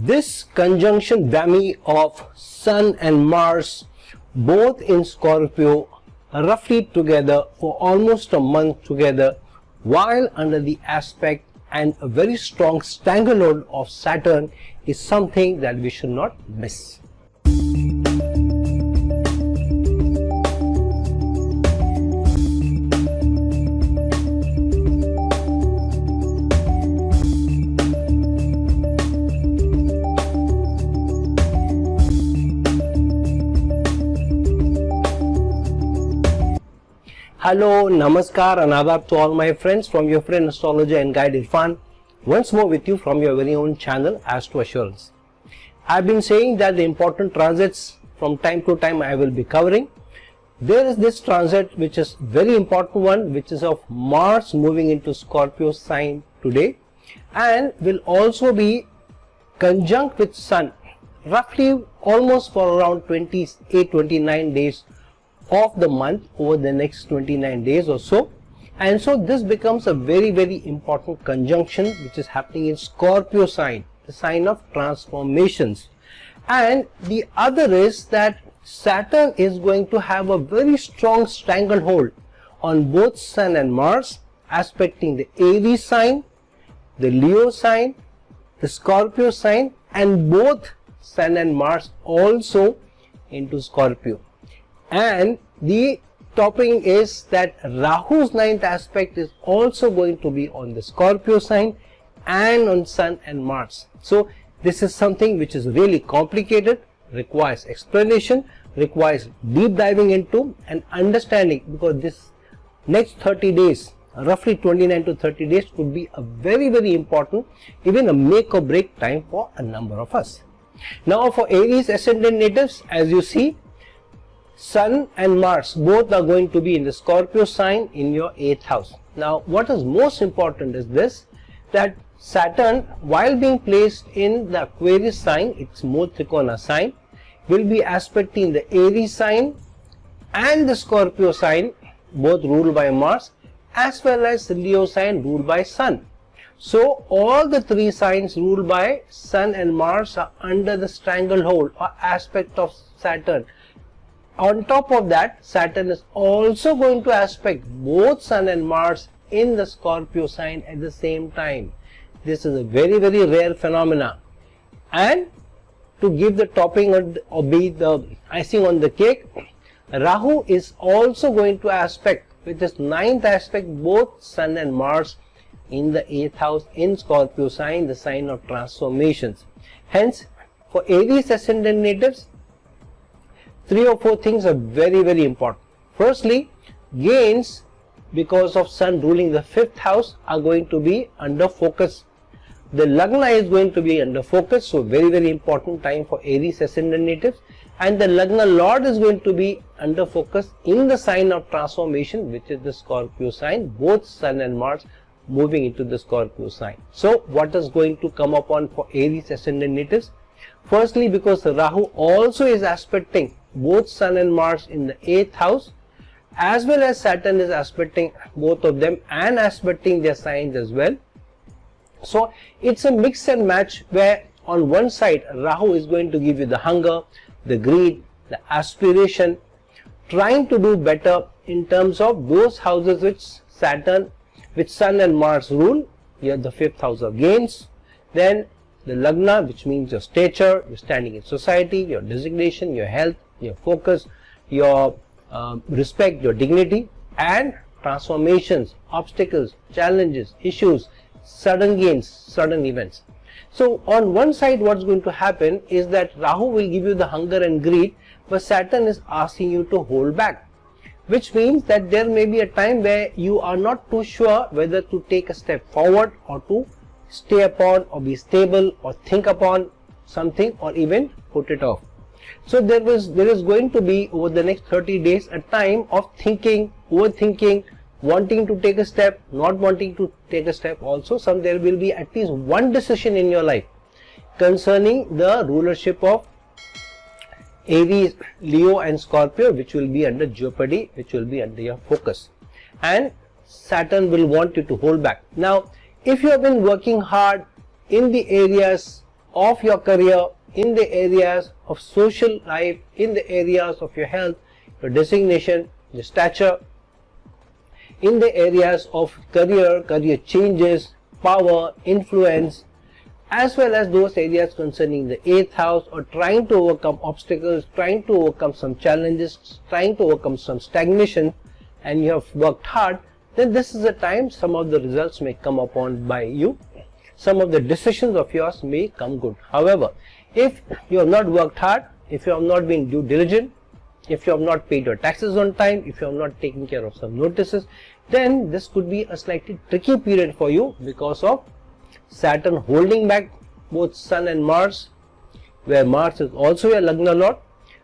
This conjunction whammy of Sun and Mars both in Scorpio roughly together for almost a month together while under the aspect, and a very strong stranglehold of Saturn is something that we should not miss. Hello, Namaskar and Adab to all my friends from your friend astrologer and guide Irfan, once more with you from your very own channel Astro Assurance. I have been saying that the important transits from time to time I will be covering. There is this transit which is very important one, which is of Mars moving into Scorpio sign today, and will also be conjunct with Sun roughly almost for around 28-29 days of the month over the next 29 days or so. And so this becomes a very important conjunction which is happening in Scorpio sign, the sign of transformations. And the other is that Saturn is going to have a very strong stranglehold on both Sun and Mars, aspecting the Aries sign, the Leo sign, the Scorpio sign, and both Sun and Mars also into Scorpio. And the topping is that Rahu's ninth aspect is also going to be on the Scorpio sign and on Sun and Mars. So this is something which is really complicated, requires explanation, requires deep diving into and understanding, because this next 30 days, roughly 29 to 30 days, could be a very important, even a make or break time for a number of us. Now for Aries ascendant natives, as you see, Sun and Mars both are going to be in the Scorpio sign in your 8th house. Now what is most important is this, that Saturn, while being placed in the Aquarius sign, its more Trikona sign, will be aspecting the Aries sign and the Scorpio sign, both ruled by Mars, as well as the Leo sign ruled by Sun. So all the three signs ruled by Sun and Mars are under the stranglehold or aspect of Saturn. On top of that, Saturn is also going to aspect both Sun and Mars in the Scorpio sign at the same time. This is a very rare phenomena. And to give the topping or be the icing on the cake, Rahu is also going to aspect with his ninth aspect both Sun and Mars in the 8th house in Scorpio sign, the sign of transformations. Hence, for Aries ascendant natives, 3 or 4 things are very important. Firstly, gains because of Sun ruling the 5th house are going to be under focus. The Lagna is going to be under focus, so very important time for Aries ascendant natives. And the Lagna Lord is going to be under focus in the sign of transformation, which is the Scorpio sign, both Sun and Mars moving into the Scorpio sign. So what is going to come upon for Aries ascendant natives? Firstly, because Rahu also is aspecting both Sun and Mars in the 8th house, as well as Saturn is aspecting both of them and aspecting their signs as well. So it's a mix and match where on one side Rahu is going to give you the hunger, the greed, the aspiration, trying to do better in terms of those houses which Sun and Mars rule. Here the 5th house of gains, then the Lagna, which means your stature, your standing in society, your designation, your health, your focus, your respect, your dignity, and transformations, obstacles, challenges, issues, sudden gains, sudden events. So on one side what's going to happen is that Rahu will give you the hunger and greed, but Saturn is asking you to hold back, which means that there may be a time where you are not too sure whether to take a step forward or to stay upon or be stable or think upon something or even put it off. So there is going to be over the next 30 days a time of thinking, overthinking, wanting to take a step, not wanting to take a step. Also there will be at least one decision in your life concerning the rulership of Aries, Leo and Scorpio, which will be under jeopardy, which will be under your focus, and Saturn will want you to hold back. Now if you have been working hard in the areas of your career, in the areas of social life, in the areas of your health, your designation, your stature, in the areas of career changes, power, influence, as well as those areas concerning the 8th house, or trying to overcome obstacles, trying to overcome some challenges, trying to overcome some stagnation, and you have worked hard, then this is the time some of the results may come upon by you. Some of the decisions of yours may come good. However, if you have not worked hard, if you have not been due diligent, if you have not paid your taxes on time, if you have not taken care of some notices, then this could be a slightly tricky period for you because of Saturn holding back both Sun and Mars, where Mars is also a Lagna Lord,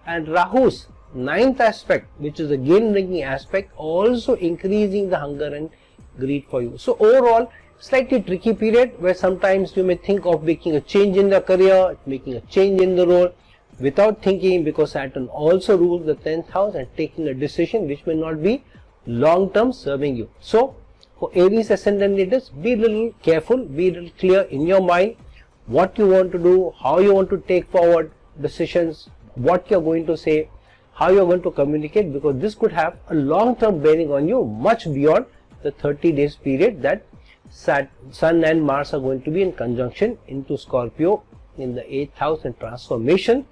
and Rahu's 9th aspect, which is a gain bringing aspect, also increasing the hunger and greed for you. So overall, slightly tricky period where sometimes you may think of making a change in the career, making a change in the role without thinking, because Saturn also rules the 10th house, and taking a decision which may not be long term serving you. So for Aries ascendant natives, be a little careful, be a little clear in your mind what you want to do, how you want to take forward decisions, what you are going to say, how you are going to communicate, because this could have a long term bearing on you much beyond the 30 days period that Sun and Mars are going to be in conjunction into Scorpio in the 8th house, and transformation,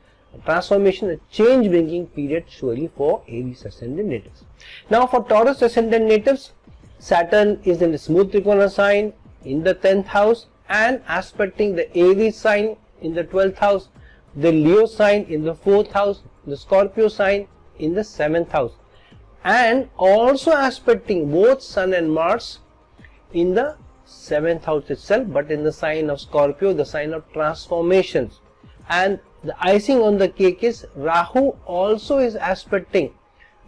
a change bringing period surely for Aries ascendant natives. Now for Taurus ascendant natives, Saturn is in the smooth Trikona sign in the 10th house and aspecting the Aries sign in the 12th house, the Leo sign in the 4th house, the Scorpio sign in the 7th house, and also aspecting both Sun and Mars in the 7th house itself, but in the sign of Scorpio, the sign of transformations. And the icing on the cake is Rahu also is aspecting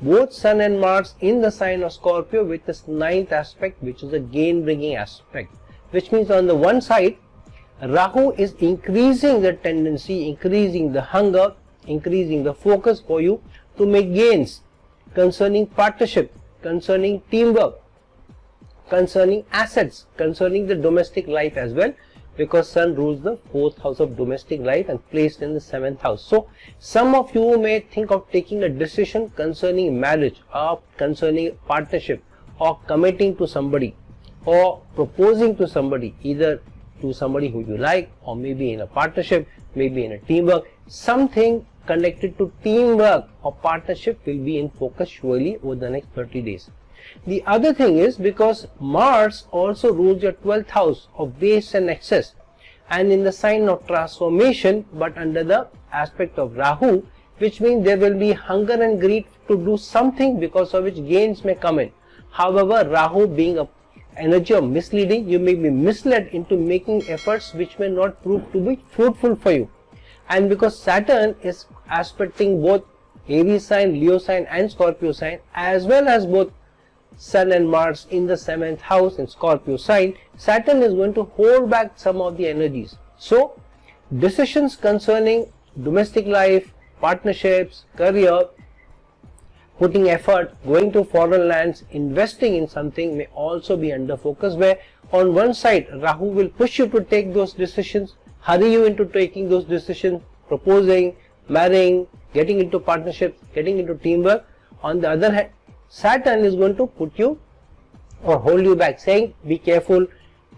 both Sun and Mars in the sign of Scorpio with this 9th aspect, which is a gain bringing aspect, which means on the one side Rahu is increasing the tendency, increasing the hunger, increasing the focus for you to make gains concerning partnership, concerning teamwork, concerning assets, concerning the domestic life as well, because Sun rules the 4th house of domestic life and placed in the 7th house. So some of you may think of taking a decision concerning marriage or concerning partnership, or committing to somebody, or proposing to somebody, either to somebody who you like, or maybe in a partnership, maybe in a teamwork. Something connected to teamwork or partnership will be in focus surely over the next 30 days. The other thing is, because Mars also rules your 12th house of waste and excess, and in the sign of transformation, but under the aspect of Rahu, which means there will be hunger and greed to do something because of which gains may come in. However, Rahu being a energy of misleading, you may be misled into making efforts which may not prove to be fruitful for you. And because Saturn is aspecting both Aries sign, Leo sign and Scorpio sign, as well as both Sun and Mars in the 7th house in Scorpio sign, Saturn is going to hold back some of the energies. So decisions concerning domestic life, partnerships, career, putting effort, going to foreign lands, investing in something may also be under focus, where on one side Rahu will push you to take those decisions, hurry you into taking those decisions, proposing, marrying, getting into partnerships, getting into teamwork. On the other hand, Saturn is going to put you or hold you back, saying be careful,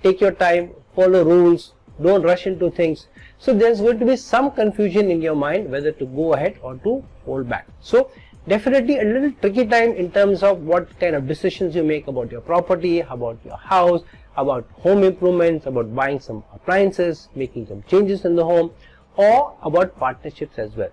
take your time, follow rules, don't rush into things. So there's going to be some confusion in your mind whether to go ahead or to hold back. So definitely a little tricky time in terms of what kind of decisions you make about your property, about your house, about home improvements, about buying some appliances, making some changes in the home, or about partnerships as well.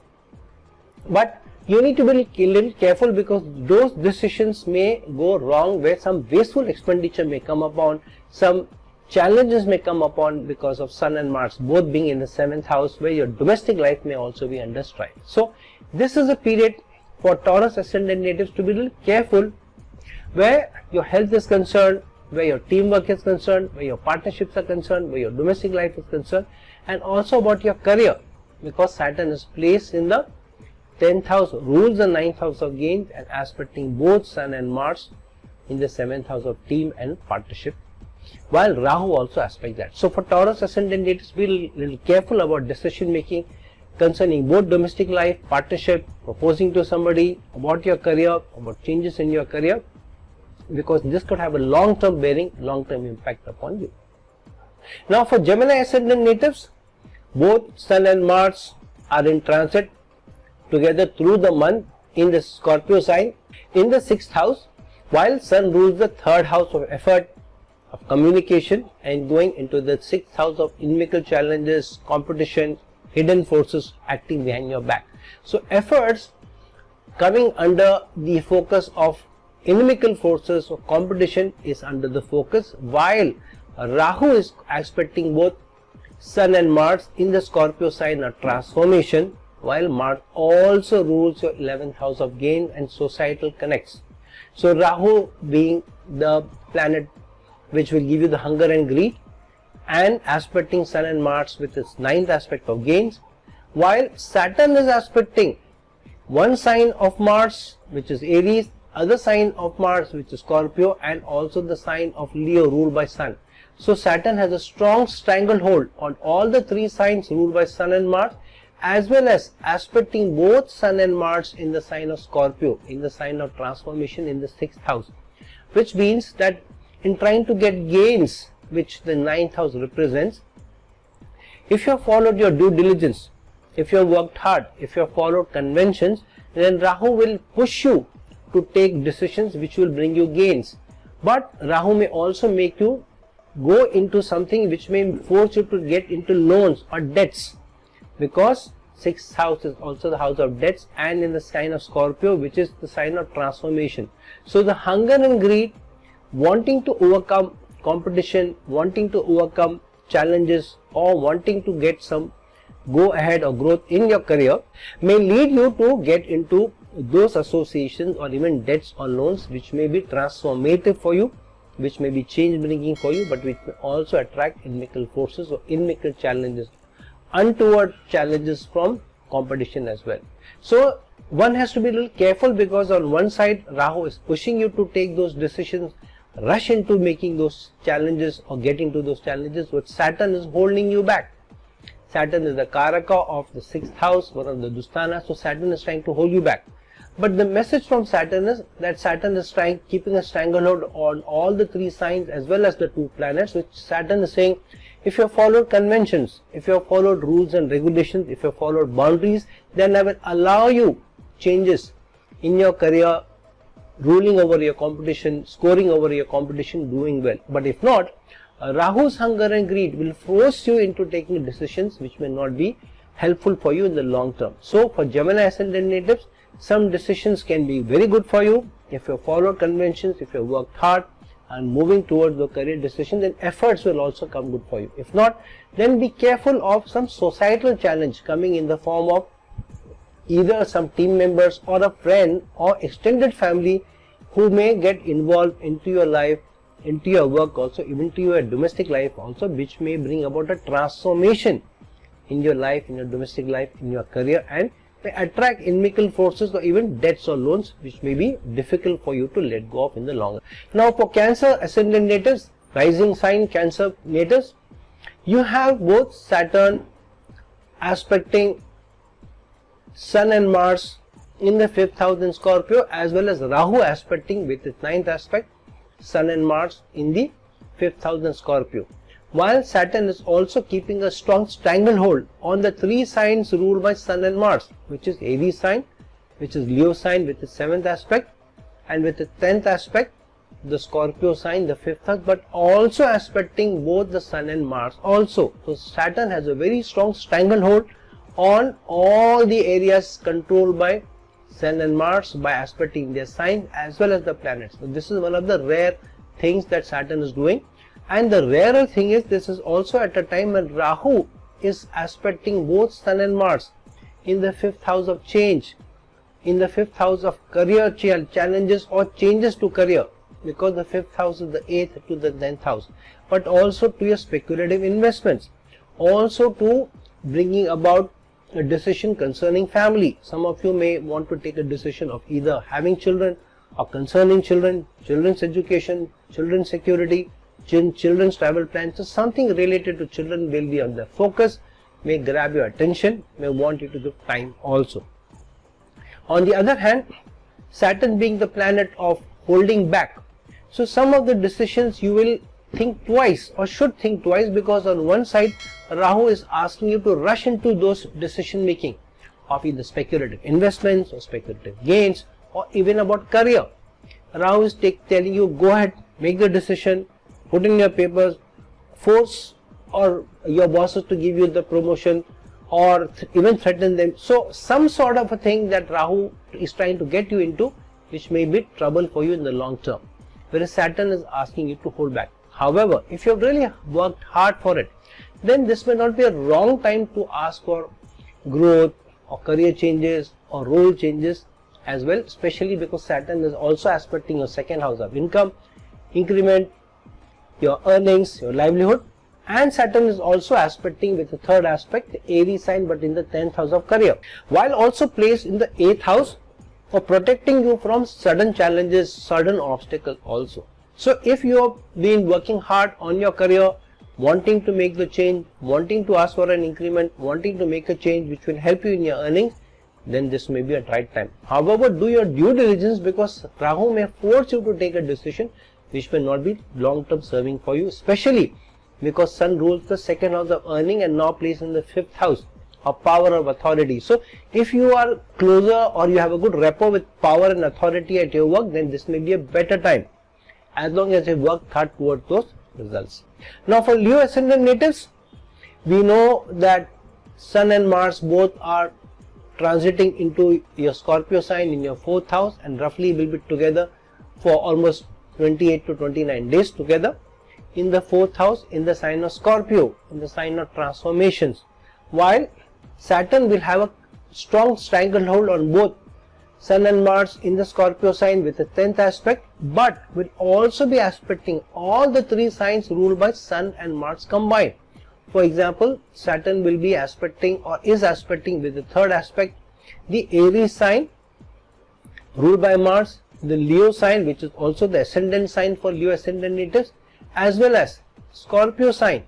But you need to be a little careful, because those decisions may go wrong, where some wasteful expenditure may come upon, some challenges may come upon because of Sun and Mars both being in the 7th house, where your domestic life may also be under strife. So this is a period for Taurus ascendant natives to be a little careful, where your health is concerned, where your teamwork is concerned, where your partnerships are concerned, where your domestic life is concerned, and also about your career, because Saturn is placed in the 10th house, rules the 9th house of gains, and aspecting both Sun and Mars in the 7th house of team and partnership. while Rahu also aspects that. So for Taurus ascendant, it is be a little careful about decision making concerning both domestic life, partnership, proposing to somebody, about your career, about changes in your career, because this could have a long-term bearing, long-term impact upon you. Now for Gemini ascendant natives, both Sun and Mars are in transit together through the month in the Scorpio sign in the 6th house, while Sun rules the 3rd house of effort, of communication, and going into the 6th house of inimical challenges, competition, hidden forces acting behind your back. So efforts coming under the focus of inimical forces or competition is under the focus, while Rahu is aspecting both Sun and Mars in the Scorpio sign of transformation, while Mars also rules your 11th house of gain and societal connects. So Rahu being the planet which will give you the hunger and greed, and aspecting Sun and Mars with its 9th aspect of gains, while Saturn is aspecting one sign of Mars which is Aries, other sign of Mars which is Scorpio, and also the sign of Leo ruled by Sun. So Saturn has a strong stranglehold on all the 3 signs ruled by Sun and Mars, as well as aspecting both Sun and Mars in the sign of Scorpio, in the sign of transformation in the 6th house, which means that in trying to get gains which the 9th house represents, if you have followed your due diligence, if you have worked hard, if you have followed conventions, then Rahu will push you to take decisions which will bring you gains. But Rahu may also make you go into something which may force you to get into loans or debts, because 6th house is also the house of debts, and in the sign of Scorpio, which is the sign of transformation. So the hunger and greed, wanting to overcome competition, wanting to overcome challenges, or wanting to get some go ahead or growth in your career, may lead you to get into those associations or even debts or loans which may be transformative for you, which may be change bringing for you, but which may also attract inimical forces or inimical challenges, untoward challenges from competition as well. So one has to be a little careful, because on one side Rahu is pushing you to take those decisions, rush into making those challenges or get into those challenges, but Saturn is holding you back. Saturn is the Karaka of the 6th house, one of the Dusthanas, so Saturn is trying to hold you back. But the message from Saturn is that Saturn is keeping a stranglehold on all the 3 signs as well as the 2 planets, which Saturn is saying, if you have followed conventions, if you have followed rules and regulations, if you have followed boundaries, then I will allow you changes in your career, ruling over your competition, scoring over your competition, doing well. But if not, Rahu's hunger and greed will force you into taking decisions which may not be helpful for you in the long term. So for Gemini ascendant natives, some decisions can be very good for you if you follow conventions, if you worked hard and moving towards the career decision, then efforts will also come good for you. If not, then be careful of some societal challenge coming in the form of either some team members or a friend or extended family who may get involved into your life, into your work also, even to your domestic life also, which may bring about a transformation in your life, in your domestic life, in your career, and may attract inimical forces or even debts or loans which may be difficult for you to let go of in the long run. Now for Cancer ascendant natives, rising sign Cancer natives, you have both Saturn aspecting Sun and Mars in the 5th house in Scorpio, as well as Rahu aspecting with its 9th aspect Sun and Mars in the 5th house in Scorpio, while Saturn is also keeping a strong stranglehold on the 3 signs ruled by Sun and Mars, which is Aries sign, which is Leo sign with its 7th aspect, and with its 10th aspect the Scorpio sign, the 5th house, but also aspecting both the Sun and Mars also. So Saturn has a very strong stranglehold on all the areas controlled by Sun and Mars by aspecting their signs as well as the planets. So this is one of the rare things that Saturn is doing, and the rarer thing is this is also at a time when Rahu is aspecting both Sun and Mars in the 5th house of change, in the 5th house of career challenges or changes to career, because the 5th house is the 8th to the 10th house, but also to your speculative investments, also to bringing about a decision concerning family. Some of you may want to take a decision of either having children or concerning children, children's education, children's security, children's travel plans. So something related to children will be on the focus, may grab your attention, may want you to give time also. On the other hand, Saturn being the planet of holding back, so some of the decisions you will think twice or should think twice, because on one side Rahu is asking you to rush into those decision making of either speculative investments or speculative gains or even about career. Rahu is telling you, go ahead, make the decision, put in your papers, force or your bosses to give you the promotion or even threaten them. So some sort of a thing that Rahu is trying to get you into, which may be trouble for you in the long term, whereas Saturn is asking you to hold back. However, if you have really worked hard for it, then this may not be a wrong time to ask for growth or career changes or role changes as well, especially because Saturn is also aspecting your second house of income, increment, your earnings, your livelihood, and Saturn is also aspecting with the third aspect, the Aries sign, but in the 10th house of career, while also placed in the 8th house for protecting you from sudden challenges, sudden obstacles also. So if you have been working hard on your career, wanting to make the change, wanting to ask for an increment, wanting to make a change which will help you in your earnings, then this may be a right time. However, do your due diligence, because Rahu may force you to take a decision which may not be long term serving for you, especially because Sun rules the second house of earning and now placed in the 5th house of power of authority. So if you are closer or you have a good rapport with power and authority at your work, then this may be a better time, as long as you work hard towards those results. Now for Leo ascendant natives, we know that Sun and Mars both are transiting into your Scorpio sign in your 4th house and roughly will be together for almost 28 to 29 days together in the 4th house in the sign of Scorpio, in the sign of transformations, while Saturn will have a strong stranglehold on both Sun and Mars in the Scorpio sign with the 10th aspect, but will also be aspecting all the 3 signs ruled by Sun and Mars combined. For example, Saturn will be aspecting or is aspecting with the 3rd aspect the Aries sign ruled by Mars, the Leo sign, which is also the ascendant sign for Leo ascendant natives, as well as Scorpio sign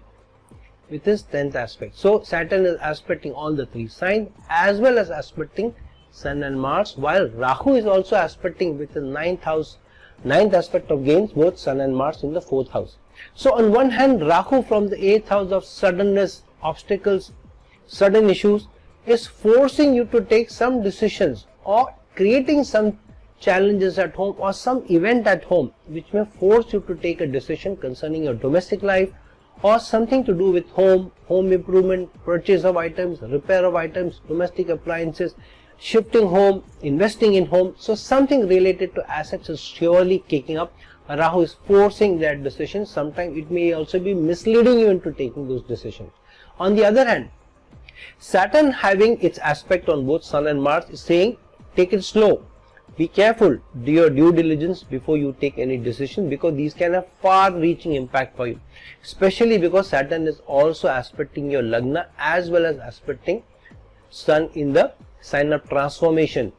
with his 10th aspect. So Saturn is aspecting all the 3 signs as well as aspecting Sun and Mars, while Rahu is also aspecting with the 9th aspect of gains, both Sun and Mars in the 4th house. So on one hand, Rahu from the 8th house of suddenness, obstacles, sudden issues, is forcing you to take some decisions or creating some challenges at home or some event at home which may force you to take a decision concerning your domestic life or something to do with home improvement, purchase of items, repair of items, domestic appliances, shifting home, investing in home. So something related to assets is surely kicking up. Rahu is forcing that decision. Sometimes it may also be misleading you into taking those decisions. On the other hand, Saturn having its aspect on both Sun and Mars is saying, take it slow, be careful, do your due diligence before you take any decision, because these can have far reaching impact for you, especially because Saturn is also aspecting your Lagna as well as aspecting Sun in the sign of transformation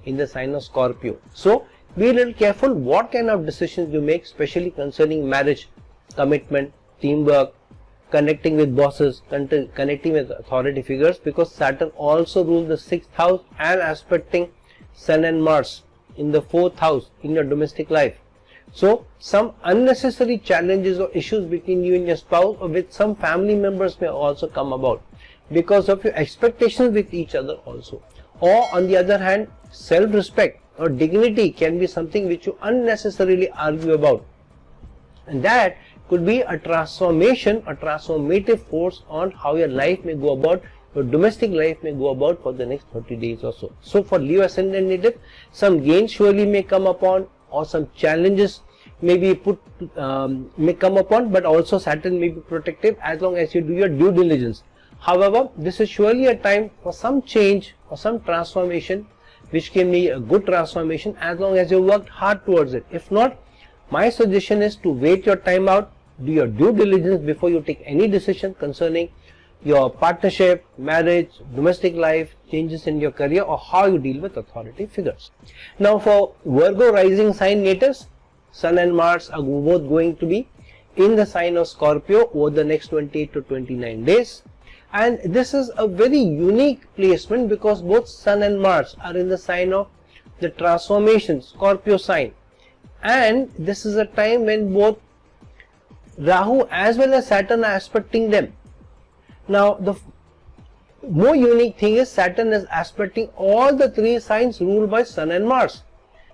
in the sign of Scorpio. So be a little careful what kind of decisions you make, especially concerning marriage, commitment, teamwork, connecting with bosses, connecting with authority figures, because Saturn also rules the 6th house and aspecting Sun and Mars in the 4th house in your domestic life. So some unnecessary challenges or issues between you and your spouse or with some family members may also come about because of your expectations with each other also. Or on the other hand, self-respect or dignity can be something which you unnecessarily argue about, and that could be a transformation, a transformative force on how your life may go about, your domestic life may go about for the next 30 days or so. So for Leo ascendant native, some gains surely may come upon or some challenges may be may come upon, but also Saturn may be protective as long as you do your due diligence. However, this is surely a time for some change or some transformation, which can be a good transformation as long as you worked hard towards it. If not, my suggestion is to wait your time out, do your due diligence before you take any decision concerning your partnership, marriage, domestic life, changes in your career, or how you deal with authority figures. Now for Virgo rising sign natives, Sun and Mars are both going to be in the sign of Scorpio over the next 28 to 29 days. And this is a very unique placement because both Sun and Mars are in the sign of the transformation, Scorpio sign. And this is a time when both Rahu as well as Saturn are aspecting them. Now the more unique thing is Saturn is aspecting all the three signs ruled by Sun and Mars.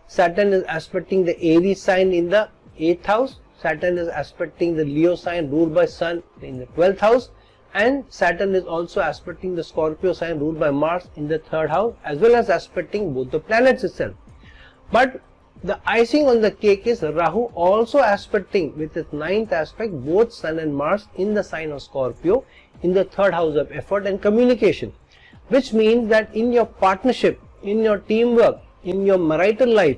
Saturn is aspecting the Aries sign in the 8th house. Saturn is aspecting the Leo sign ruled by Sun in the 12th house. And Saturn is also aspecting the Scorpio sign ruled by Mars in the 3rd house, as well as aspecting both the planets itself. But the icing on the cake is Rahu also aspecting with its 9th aspect both Sun and Mars in the sign of Scorpio in the 3rd house of effort and communication, which means that in your partnership, in your teamwork, in your marital life,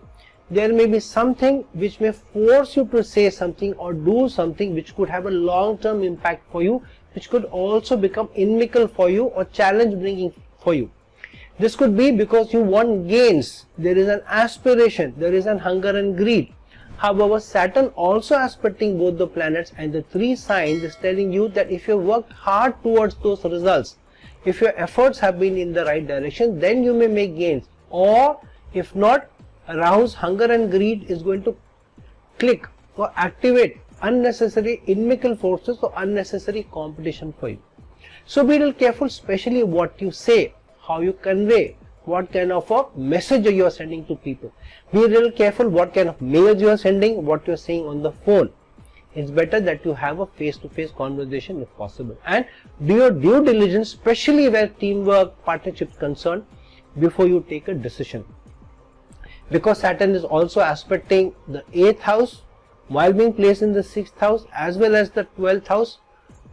there may be something which may force you to say something or do something which could have a long-term impact for you, which could also become inimical for you or challenge bringing for you. This could be because you want gains, there is an aspiration, there is an hunger and greed. However, Saturn also aspecting both the planets and the three signs is telling you that if you worked hard towards those results, if your efforts have been in the right direction, then you may make gains. Or if not, Rahu's hunger and greed is going to click or activate unnecessary inimical forces or unnecessary competition for you. So be a little careful, especially what you say, how you convey, what kind of a message you are sending to people. Be a little careful what kind of mails you are sending, what you are saying on the phone. It's better that you have a face-to-face conversation if possible, and do your due diligence, especially where teamwork, partnership is concerned, before you take a decision. Because Saturn is also aspecting the 8th house while being placed in the 6th house as well as the 12th house,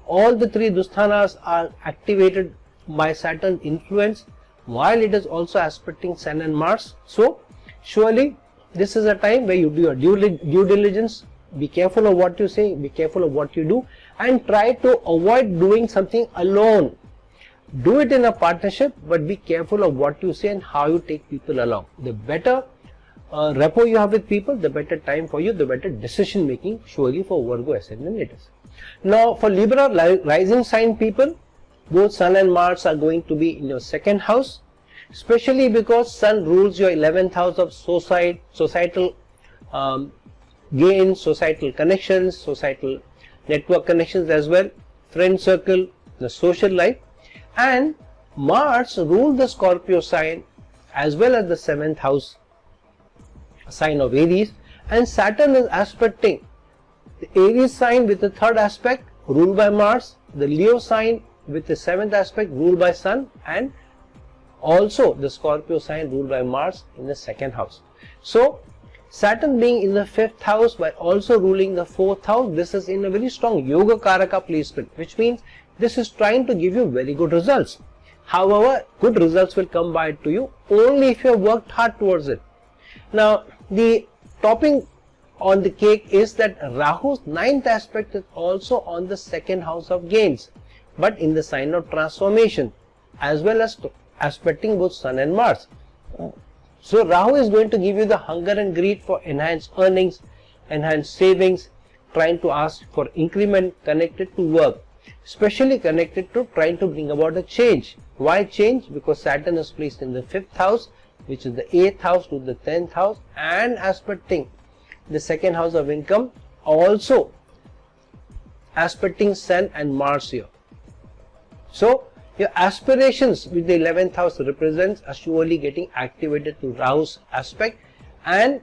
all the three Dusthanas are activated by Saturn's influence while it is also aspecting Sun and Mars. So surely this is a time where you do your due diligence, be careful of what you say, be careful of what you do, and try to avoid doing something alone. Do it in a partnership, but be careful of what you say and how you take people along. The better rapport you have with people, the better time for you, the better decision making surely for Virgo ascendant natives. Now for Libra rising sign people, both Sun and Mars are going to be in your 2nd house, especially because Sun rules your 11th house of societal gains, societal connections, societal network connections as well, friend circle, the social life, and Mars rules the Scorpio sign as well as the 7th house sign of Aries, and Saturn is aspecting the Aries sign with the 3rd aspect ruled by Mars, the Leo sign with the 7th aspect ruled by Sun, and also the Scorpio sign ruled by Mars in the 2nd house. So Saturn being in the 5th house while also ruling the 4th house, this is in a very strong Yoga Karaka placement, which means this is trying to give you very good results. However, good results will come by to you only if you have worked hard towards it. Now the topping on the cake is that Rahu's 9th aspect is also on the 2nd house of gains, but in the sign of transformation as well as aspecting both Sun and Mars. So Rahu is going to give you the hunger and greed for enhanced earnings, enhanced savings, trying to ask for increment connected to work, especially connected to trying to bring about a change. Why change? Because Saturn is placed in the 5th house, which is the 8th house to the 10th house, and aspecting the 2nd house of income, also aspecting Sun and Mars here. So your aspirations with the 11th house represents are surely getting activated to Rahu's aspect, and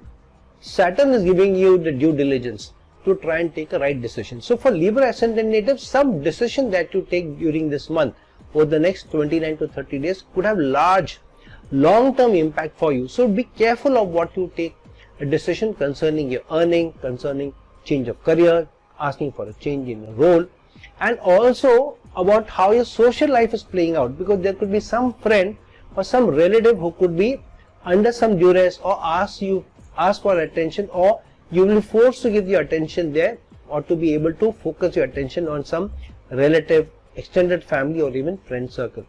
Saturn is giving you the due diligence to try and take a right decision. So for Libra ascendant natives, some decision that you take during this month over the next 29 to 30 days could have large long-term impact for you. So be careful of what you take a decision concerning your earning, concerning change of career, asking for a change in a role, and also about how your social life is playing out, because there could be some friend or some relative who could be under some duress or ask for attention, or you will be forced to give your attention there, or to be able to focus your attention on some relative, extended family, or even friend circle.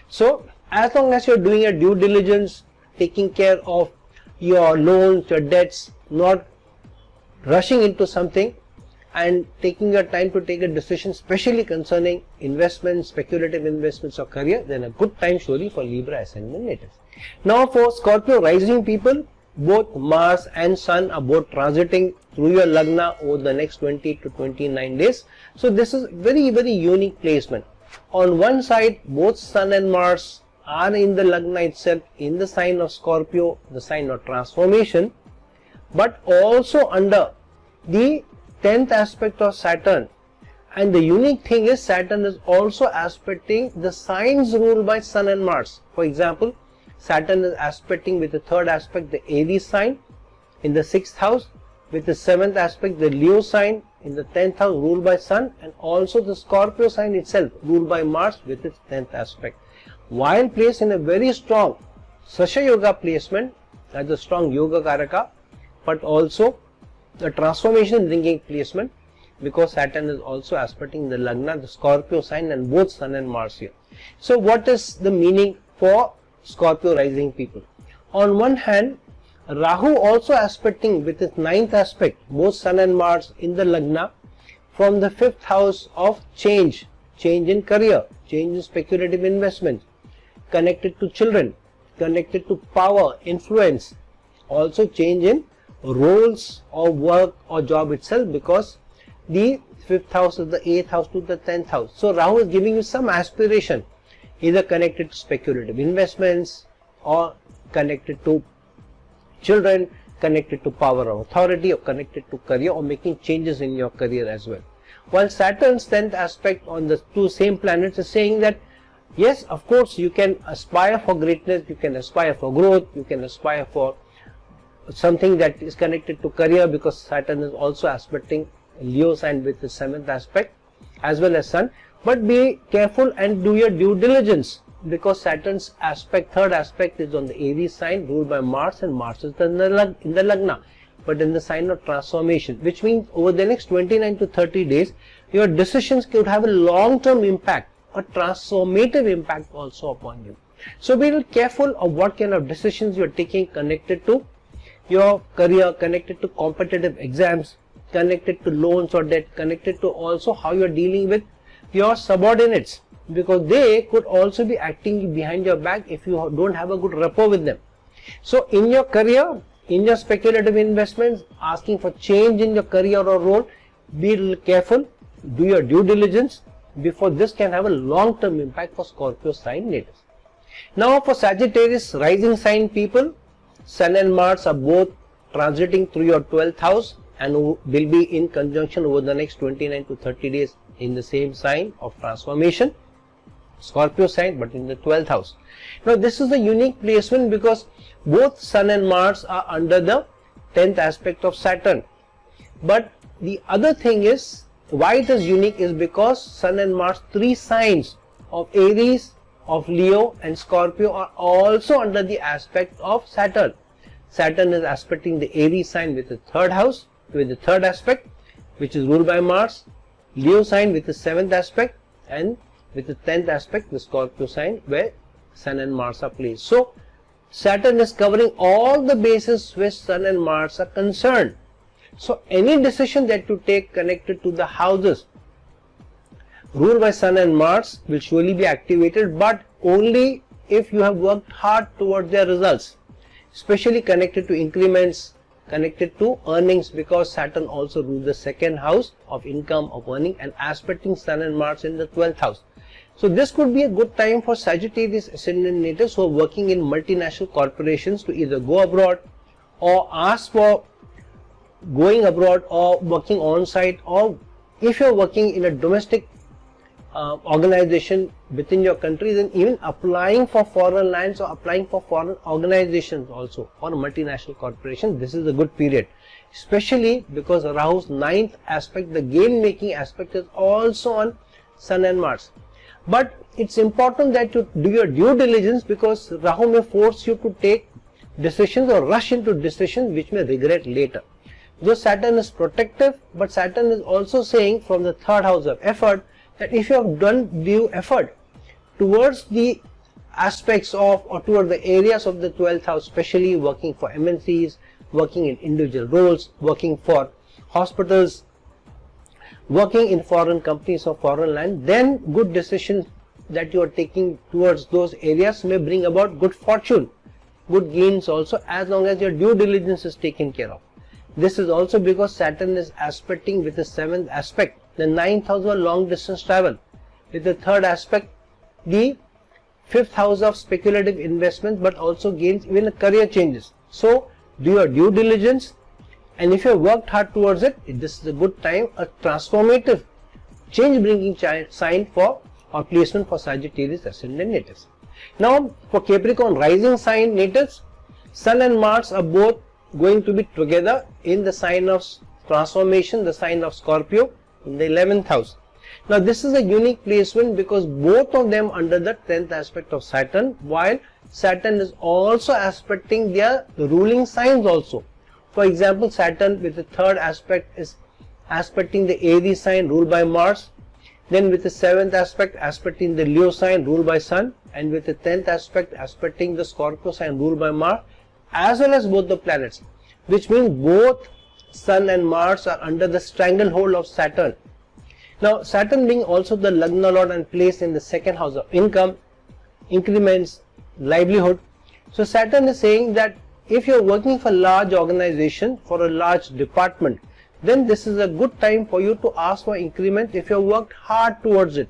So as long as you're doing your due diligence, taking care of your loans, your debts, not rushing into something, and taking your time to take a decision, especially concerning investments, speculative investments or career, then a good time surely for Libra ascendant natives. Now for Scorpio rising people, both Mars and Sun are both transiting through your Lagna over the next 20 to 29 days. So this is very unique placement. On one side, both Sun and Mars are in the Lagna itself, in the sign of Scorpio, the sign of transformation, but also under the 10th aspect of Saturn. And the unique thing is Saturn is also aspecting the signs ruled by Sun and Mars. For example, Saturn is aspecting with the 3rd aspect the Aries sign in the 6th house, with the 7th aspect the Leo sign in the 10th house ruled by Sun, and also the Scorpio sign itself ruled by Mars with its 10th aspect. While placed in a very strong Sasha Yoga placement as a strong Yoga Karaka, but also the transformation bringing placement, because Saturn is also aspecting the Lagna, the Scorpio sign, and both Sun and Mars here. So what is the meaning for Scorpio rising people? On one hand, Rahu also aspecting with its 9th aspect, both Sun and Mars in the Lagna, from the 5th house of change in career, change in speculative investment, connected to children, connected to power, influence, also change in roles or work or job itself, because the 5th house is the 8th house to the 10th house. So Rahu is giving you some aspiration, either connected to speculative investments or connected to children, connected to power or authority, or connected to career, or making changes in your career as well. While Saturn's 10th aspect on the two same planets is saying that yes, of course, you can aspire for greatness, you can aspire for growth, you can aspire for something that is connected to career, because Saturn is also aspecting Leo sign with the 7th aspect as well as Sun. But be careful and do your due diligence, because Saturn's aspect, 3rd aspect, is on the Aries sign ruled by Mars, and Mars is in the Lagna, but in the sign of transformation, which means over the next 29 to 30 days, your decisions could have a long-term impact, a transformative impact also upon you. So be a little careful of what kind of decisions you are taking connected to your career, connected to competitive exams, connected to loans or debt, connected to also how you are dealing with your subordinates, because they could also be acting behind your back if you don't have a good rapport with them. So in your career, in your speculative investments, asking for change in your career or role, be a little careful, do your due diligence, before this can have a long-term impact for Scorpio sign natives. Now for Sagittarius rising sign people, Sun and Mars are both transiting through your 12th house and will be in conjunction over the next 29 to 30 days in the same sign of transformation, Scorpio sign, but in the 12th house. Now this is a unique placement because both Sun and Mars are under the 10th aspect of Saturn. But the other thing is, why it is unique is because Sun and Mars, 3 signs of Aries, of Leo and Scorpio, are also under the aspect of Saturn. Saturn is aspecting the Aries sign with the 3rd house, with the 3rd aspect, which is ruled by Mars, Leo sign with the 7th aspect, and with the 10th aspect, the Scorpio sign, where Sun and Mars are placed. So Saturn is covering all the bases where Sun and Mars are concerned. So any decision that you take connected to the houses ruled by Sun and Mars will surely be activated, but only if you have worked hard towards their results, especially connected to increments, connected to earnings, because Saturn also rules the 2nd house of income, of earning, and aspecting Sun and Mars in the 12th house. So this could be a good time for Sagittarius ascendant natives who are working in multinational corporations to either go abroad or ask for going abroad, or working on site, or if you are working in a domestic organization within your country, then even applying for foreign lands or applying for foreign organizations also, or multinational corporations. This is a good period, especially because Rahu's 9th aspect, the gain making aspect, is also on Sun and Mars. But it's important that you do your due diligence, because Rahu may force you to take decisions or rush into decisions which may regret later. Though Saturn is protective, but Saturn is also saying from the 3rd house of effort that if you have done due effort towards the aspects of, or toward the areas of the 12th house, especially working for MNCs, working in individual roles, working for hospitals, working in foreign companies or foreign land, then good decisions that you are taking towards those areas may bring about good fortune, good gains also, as long as your due diligence is taken care of. This is also because Saturn is aspecting with the 7th aspect, the 9th house of long distance travel, with the 3rd aspect, the 5th house of speculative investment, but also gains, even career changes. So do your due diligence, and if you have worked hard towards it, this is a good time, a transformative change bringing sign for or placement for Sagittarius ascendant natives. Now for Capricorn rising sign natives, Sun and Mars are both going to be together in the sign of transformation, the sign of Scorpio, in the 11th house. Now this is a unique placement because both of them under the 10th aspect of Saturn, while Saturn is also aspecting their ruling signs also. For example, Saturn with the 3rd aspect is aspecting the Aries sign ruled by Mars, then with the 7th aspect aspecting the Leo sign ruled by Sun, and with the 10th aspect aspecting the Scorpio sign ruled by Mars, as well as both the planets, which means both Sun and Mars are under the stranglehold of Saturn. Now Saturn being also the Lagna Lord and placed in the 2nd house of income, increments, livelihood. So Saturn is saying that if you are working for a large organization, for a large department, then this is a good time for you to ask for increment if you have worked hard towards it,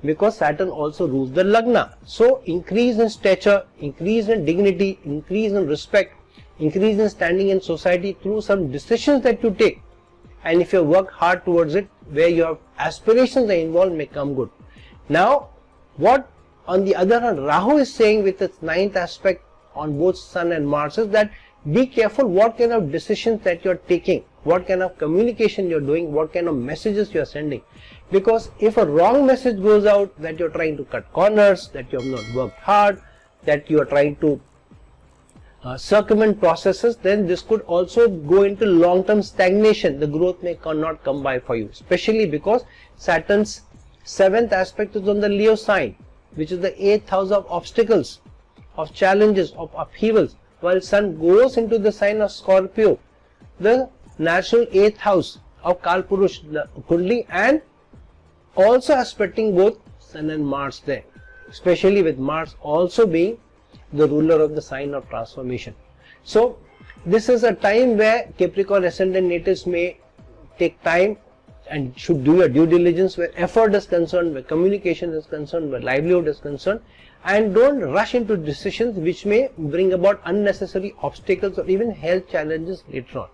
because Saturn also rules the Lagna. So increase in stature, increase in dignity, increase in respect, increase in standing in society through some decisions that you take, and if you have worked hard towards it, where your aspirations are involved, may come good. Now what on the other hand Rahu is saying with its 9th aspect on both Sun and Mars is that be careful what kind of decisions that you are taking, what kind of communication you are doing, what kind of messages you are sending. Because if a wrong message goes out that you are trying to cut corners, that you have not worked hard, that you are trying to circumvent processes, then this could also go into long-term stagnation. The growth may not come by for you, especially because Saturn's 7th aspect is on the Leo sign, which is the 8th house of obstacles, of challenges, of upheavals, while Sun goes into the sign of Scorpio, the natural 8th house of Kalpurush, the Kundli, and also aspecting both Sun and Mars there, especially with Mars also being the ruler of the sign of transformation. So this is a time where Capricorn ascendant natives may take time and should do your due diligence where effort is concerned, where communication is concerned, where livelihood is concerned, and don't rush into decisions which may bring about unnecessary obstacles or even health challenges later on.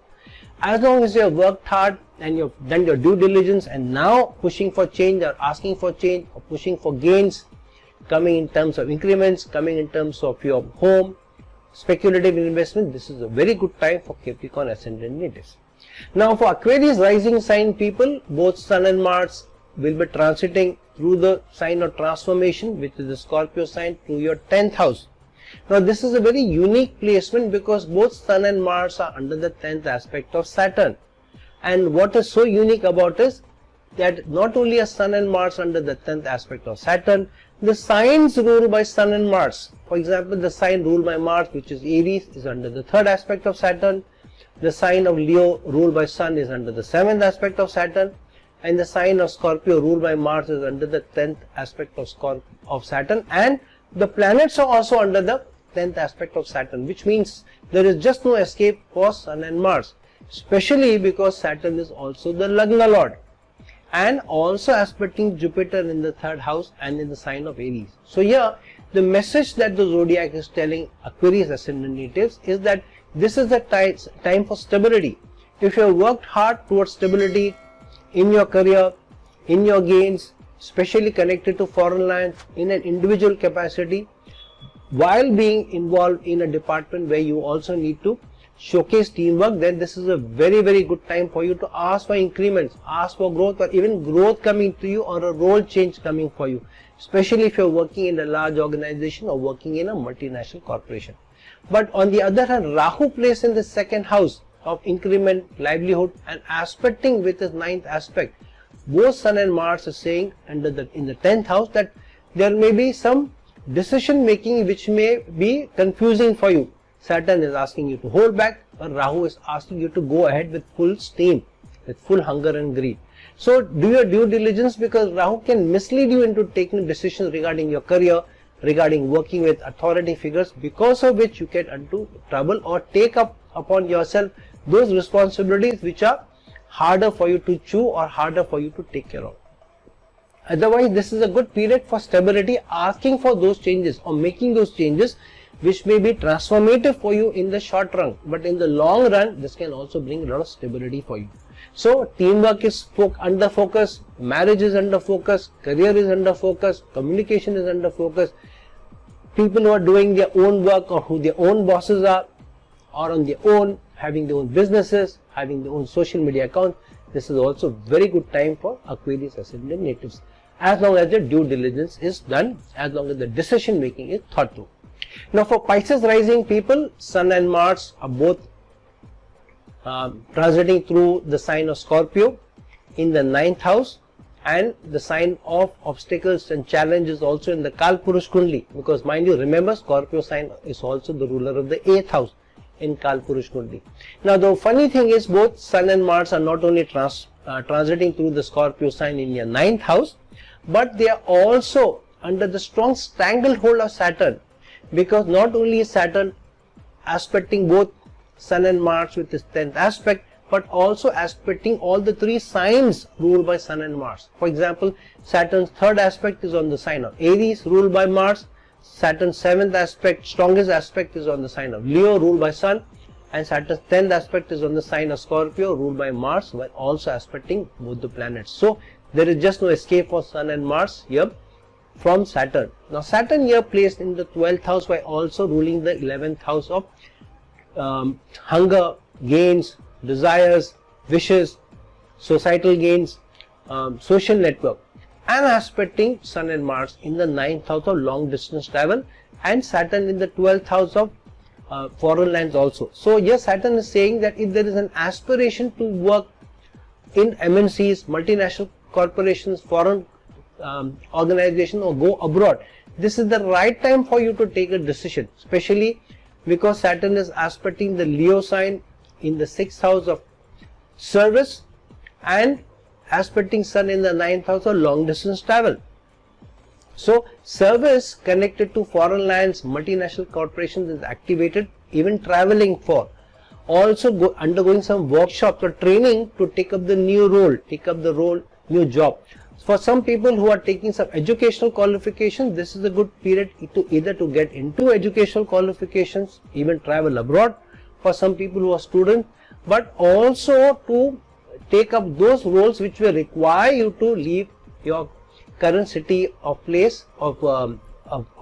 As long as you have worked hard and you have done your due diligence and now pushing for change or asking for change or pushing for gains, coming in terms of increments, coming in terms of your home, speculative investment, this is a very good time for Capricorn ascendant natives. Now for Aquarius rising sign people, both Sun and Mars will be transiting through the sign of transformation, which is the Scorpio sign, through your 10th house. Now this is a very unique placement because both Sun and Mars are under the 10th aspect of Saturn. And what is so unique about is that not only are Sun and Mars under the 10th aspect of Saturn, the signs ruled by Sun and Mars, for example the sign ruled by Mars, which is Aries, is under the 3rd aspect of Saturn. The sign of Leo ruled by Sun is under the 7th aspect of Saturn, and the sign of Scorpio ruled by Mars is under the 10th aspect of Saturn, and the planets are also under the 10th aspect of Saturn, which means there is just no escape for Sun and Mars, especially because Saturn is also the Lagna Lord and also aspecting Jupiter in the 3rd house and in the sign of Aries. So here the message that the zodiac is telling Aquarius ascendant natives is that this is the time for stability. If you have worked hard towards stability in your career, in your gains, especially connected to foreign lands, in an individual capacity, while being involved in a department where you also need to showcase teamwork, then this is a very, very good time for you to ask for increments, ask for growth, or even growth coming to you or a role change coming for you, especially if you are working in a large organization or working in a multinational corporation. But on the other hand, Rahu placed in the 2nd house of increment, livelihood, and aspecting with his 9th aspect, both Sun and Mars are saying in the 10th house that there may be some decision making which may be confusing for you. Saturn is asking you to hold back, or Rahu is asking you to go ahead with full steam, with full hunger and greed. So do your due diligence, because Rahu can mislead you into taking decisions regarding your career, regarding working with authority figures, because of which you get into trouble or take up upon yourself those responsibilities which are harder for you to chew or harder for you to take care of. Otherwise, this is a good period for stability, asking for those changes or making those changes which may be transformative for you in the short run, but in the long run this can also bring a lot of stability for you. So teamwork is under focus, marriage is under focus, career is under focus, communication is under focus. People who are doing their own work or who their own bosses are, or on their own, having their own businesses, having their own social media accounts, this is also very good time for Aquarius ascendant natives, as long as the due diligence is done, as long as the decision making is thought through. Now for Pisces rising people, Sun and Mars are both transiting through the sign of Scorpio in the 9th house, and the sign of obstacles and challenges also in the Kalpurush Kundli, because mind you, remember, Scorpio sign is also the ruler of the 8th house in Kalpurush Kundli. Now the funny thing is, both Sun and Mars are not only transiting through the Scorpio sign in your 9th house, but they are also under the strong stranglehold of Saturn, because not only is Saturn aspecting both Sun and Mars with his 10th aspect, but also aspecting all the 3 signs ruled by Sun and Mars. For example, Saturn's 3rd aspect is on the sign of Aries, ruled by Mars. Saturn's 7th aspect, strongest aspect, is on the sign of Leo, ruled by Sun, and Saturn's 10th aspect is on the sign of Scorpio, ruled by Mars, while also aspecting both the planets. So there is just no escape for Sun and Mars here from Saturn. Now Saturn here placed in the 12th house while also ruling the 11th house of hunger, gains, desires, wishes, societal gains, social network, and aspecting Sun and Mars in the 9th house of long distance travel, and Saturn in the 12th house of foreign lands also. So yes, Saturn is saying that if there is an aspiration to work in MNCs, multinational corporations, foreign organization, or go abroad, this is the right time for you to take a decision, especially because Saturn is aspecting the Leo sign in the 6th house of service and aspecting Sun in the 9th house of long distance travel. So service connected to foreign lands, multinational corporations is activated, even traveling for, also undergoing some workshops or training to take up the new role, new job. For some people who are taking some educational qualifications, this is a good period to either to get into educational qualifications, even travel abroad for some people who are students, but also to take up those roles which will require you to leave your current city or place of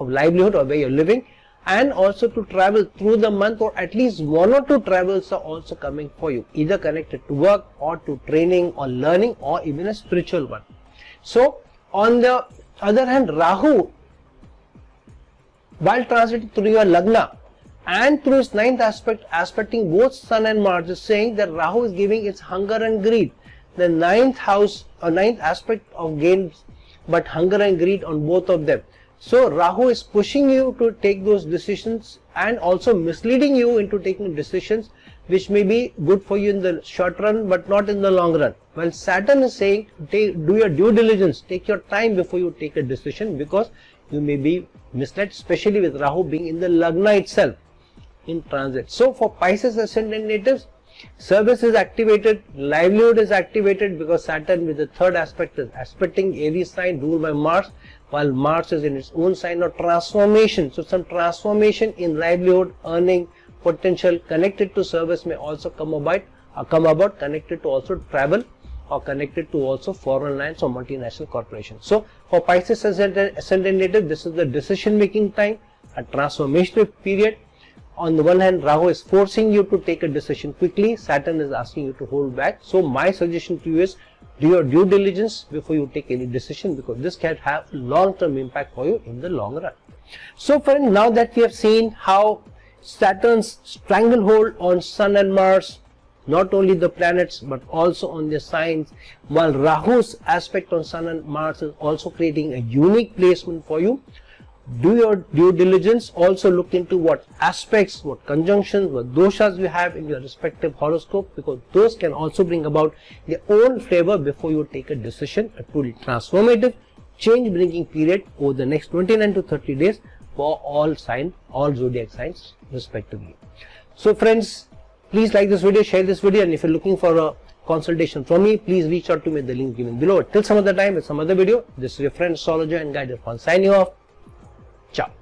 livelihood or where you're living, and also to travel through the month, or at least 1 or 2 travels are also coming for you, either connected to work or to training or learning or even a spiritual one. So on the other hand, Rahu, while transiting through your Lagna and through his 9th aspect, aspecting both Sun and Mars, is saying that Rahu is giving its hunger and greed, the 9th house or 9th aspect of gains, but hunger and greed on both of them. So Rahu is pushing you to take those decisions and also misleading you into taking decisions which may be good for you in the short run but not in the long run. While Saturn is saying do your due diligence, take your time before you take a decision, because you may be misled, especially with Rahu being in the Lagna itself in transit. So for Pisces ascendant natives, service is activated, livelihood is activated, because Saturn with the 3rd aspect is aspecting Aries sign ruled by Mars, while Mars is in its own sign of transformation. So some transformation in livelihood, earning potential connected to service may also come about, connected to also travel or connected to also foreign lands or multinational corporations. So for Pisces ascendant native, this is the decision making time, a transformational period. On the one hand, Rahu is forcing you to take a decision quickly, Saturn is asking you to hold back. So my suggestion to you is do your due diligence before you take any decision, because this can have long-term impact for you in the long run. So friends, now that we have seen how Saturn's stranglehold on Sun and Mars, not only the planets but also on their signs, while Rahu's aspect on Sun and Mars is also creating a unique placement for you, Do your due diligence. Also look into what aspects, what conjunctions, what doshas you have in your respective horoscope, because those can also bring about their own flavor before you take a decision. A truly transformative, change bringing period over the next 29 to 30 days for all signs, all zodiac signs respectively. So friends, please like this video, share this video, and if you're looking for a consultation from me, please reach out to me at the link given below. Till some other time with some other video, this is your friend astrologer and guide Irfan signing off. Ciao.